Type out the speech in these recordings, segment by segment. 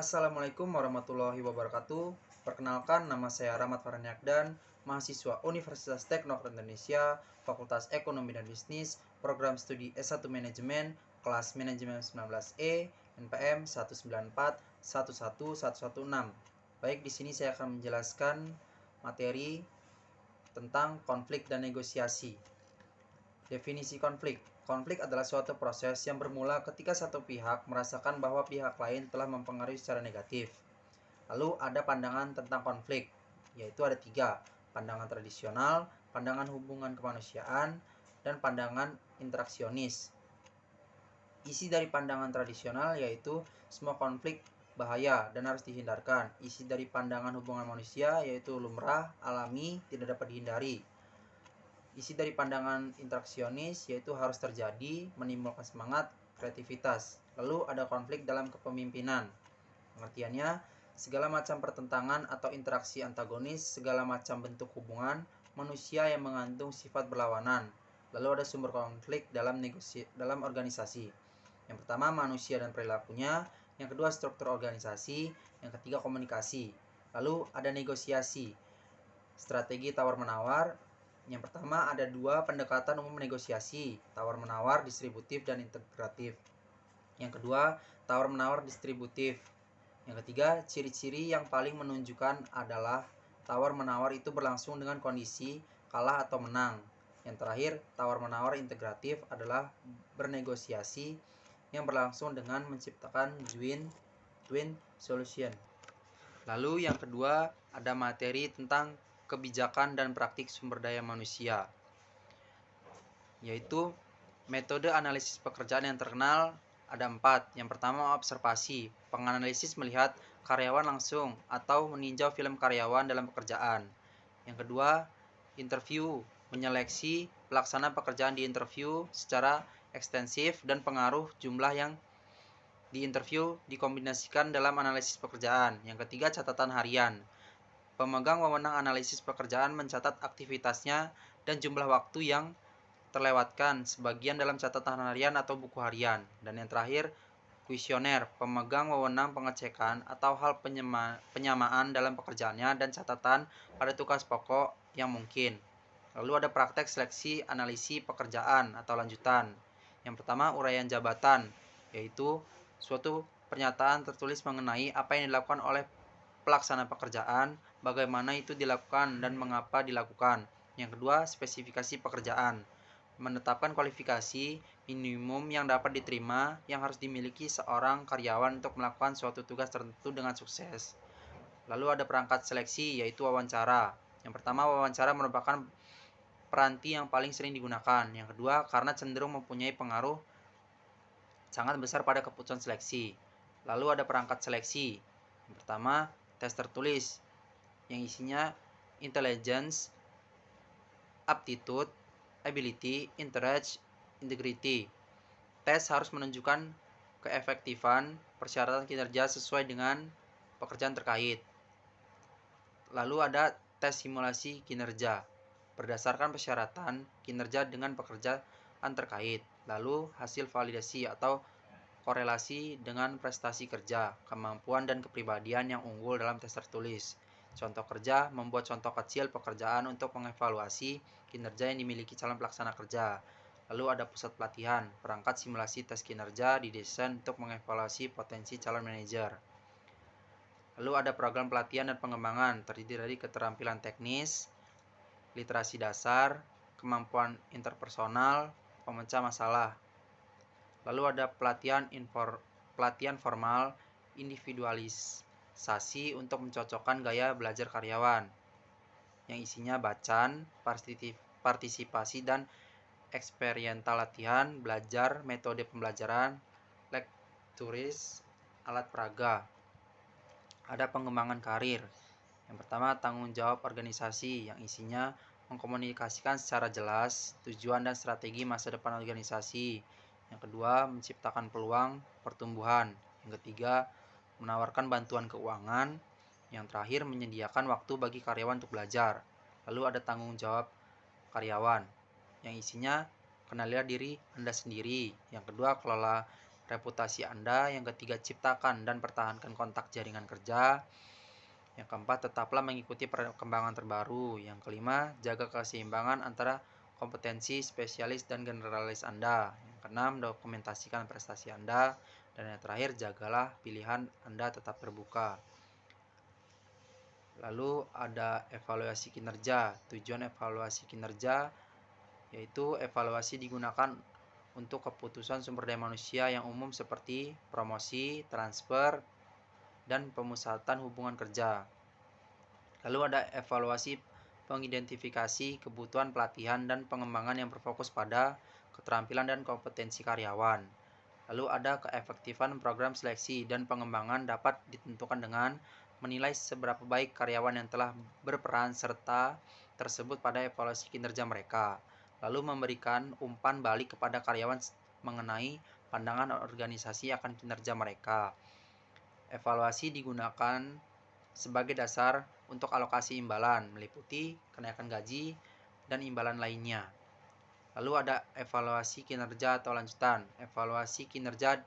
Assalamualaikum warahmatullahi wabarakatuh. Perkenalkan, nama saya Rahmat Farhanakdan, mahasiswa Universitas Teknokraт Indonesia, Fakultas Ekonomi dan Bisnis, program studi S1 Manajemen, kelas Manajemen 19E, NPM 194111116. Baik, di sini saya akan menjelaskan materi tentang konflik dan negosiasi. Definisi konflik. Konflik adalah suatu proses yang bermula ketika satu pihak merasakan bahwa pihak lain telah mempengaruhi secara negatif. Lalu ada pandangan tentang konflik, yaitu ada 3. Pandangan tradisional, pandangan hubungan kemanusiaan, dan pandangan interaksionis. Isi dari pandangan tradisional yaitu semua konflik bahaya dan harus dihindarkan. Isi dari pandangan hubungan manusia yaitu lumrah, alami, tidak dapat dihindari. Isi dari pandangan interaksionis yaitu harus terjadi, menimbulkan semangat, kreativitas. Lalu ada konflik dalam kepemimpinan. Pengertiannya, segala macam pertentangan atau interaksi antagonis, segala macam bentuk hubungan manusia yang mengandung sifat berlawanan. Lalu ada sumber konflik dalam organisasi. Yang pertama, manusia dan perilakunya. Yang kedua, struktur organisasi. Yang ketiga, komunikasi. Lalu ada negosiasi, strategi tawar-menawar. Yang pertama, ada 2 pendekatan umum negosiasi, tawar-menawar, distributif, dan integratif. Yang kedua, tawar-menawar distributif. Yang ketiga, ciri-ciri yang paling menunjukkan adalah tawar-menawar itu berlangsung dengan kondisi kalah atau menang. Yang terakhir, tawar-menawar integratif adalah bernegosiasi yang berlangsung dengan menciptakan win-win solution. Lalu yang kedua, ada materi tentang kebijakan dan praktik sumber daya manusia, yaitu metode analisis pekerjaan yang terkenal ada 4. Yang pertama, observasi. Penganalisis melihat karyawan langsung atau meninjau film karyawan dalam pekerjaan. Yang kedua, interview. Menyeleksi pelaksana pekerjaan di interview secara ekstensif dan pengaruh jumlah yang di interview dikombinasikan dalam analisis pekerjaan. Yang ketiga, catatan harian. Pemegang wewenang analisis pekerjaan mencatat aktivitasnya dan jumlah waktu yang terlewatkan sebagian dalam catatan harian atau buku harian. Dan yang terakhir, kuesioner. Pemegang wewenang pengecekan atau hal penyamaan dalam pekerjaannya dan catatan pada tugas pokok yang mungkin. Lalu ada praktek seleksi analisis pekerjaan atau lanjutan. Yang pertama, uraian jabatan, yaitu suatu pernyataan tertulis mengenai apa yang dilakukan oleh pelaksana pekerjaan, bagaimana itu dilakukan dan mengapa dilakukan. Yang kedua, spesifikasi pekerjaan. Menetapkan kualifikasi minimum yang dapat diterima yang harus dimiliki seorang karyawan untuk melakukan suatu tugas tertentu dengan sukses. Lalu ada perangkat seleksi, yaitu wawancara. Yang pertama, wawancara merupakan peranti yang paling sering digunakan. Yang kedua, karena cenderung mempunyai pengaruh sangat besar pada keputusan seleksi. Lalu ada perangkat seleksi. Yang pertama, tes tertulis yang isinya intelligence, aptitude, ability, interest, integrity. Tes harus menunjukkan keefektifan persyaratan kinerja sesuai dengan pekerjaan terkait. Lalu ada tes simulasi kinerja berdasarkan persyaratan kinerja dengan pekerjaan terkait. Lalu hasil validasi atau korelasi dengan prestasi kerja, kemampuan dan kepribadian yang unggul dalam tes tertulis. Contoh kerja, membuat contoh kecil pekerjaan untuk mengevaluasi kinerja yang dimiliki calon pelaksana kerja. Lalu ada pusat pelatihan, perangkat simulasi tes kinerja didesain untuk mengevaluasi potensi calon manajer. Lalu ada program pelatihan dan pengembangan, terdiri dari keterampilan teknis, literasi dasar, kemampuan interpersonal, pemecah masalah. Lalu ada pelatihan formal, individualisasi untuk mencocokkan gaya belajar karyawan, yang isinya bacaan, partisipasi, dan eksperiental latihan, belajar, metode pembelajaran, lekturis, alat peraga. Ada pengembangan karir. Yang pertama, tanggung jawab organisasi, yang isinya mengkomunikasikan secara jelas tujuan dan strategi masa depan organisasi. Yang kedua, menciptakan peluang pertumbuhan. Yang ketiga, menawarkan bantuan keuangan. Yang terakhir, menyediakan waktu bagi karyawan untuk belajar. Lalu ada tanggung jawab karyawan, yang isinya kenalilah diri Anda sendiri. Yang kedua, kelola reputasi Anda. Yang ketiga, ciptakan dan pertahankan kontak jaringan kerja. Yang keempat, tetaplah mengikuti perkembangan terbaru. Yang kelima, jaga keseimbangan antara kompetensi spesialis dan generalis Anda. Yang keenam, dokumentasikan prestasi Anda. Dan yang terakhir, jagalah pilihan Anda tetap terbuka. Lalu ada evaluasi kinerja. Tujuan evaluasi kinerja yaitu evaluasi digunakan untuk keputusan sumber daya manusia yang umum seperti promosi, transfer, dan pemusatan hubungan kerja. Lalu ada evaluasi pengidentifikasi kebutuhan pelatihan dan pengembangan yang berfokus pada keterampilan dan kompetensi karyawan. Lalu ada keefektifan program seleksi dan pengembangan dapat ditentukan dengan menilai seberapa baik karyawan yang telah berperan serta tersebut pada evaluasi kinerja mereka. Lalu memberikan umpan balik kepada karyawan mengenai pandangan organisasi akan kinerja mereka. Evaluasi digunakan sebagai dasar untuk alokasi imbalan, meliputi kenaikan gaji dan imbalan lainnya. Lalu ada evaluasi kinerja atau lanjutan. Evaluasi kinerja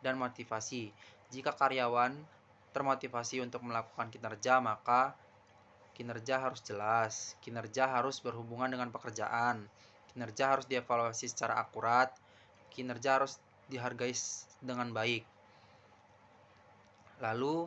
dan motivasi. Jika karyawan termotivasi untuk melakukan kinerja, maka kinerja harus jelas. Kinerja harus berhubungan dengan pekerjaan. Kinerja harus dievaluasi secara akurat. Kinerja harus dihargai dengan baik. Lalu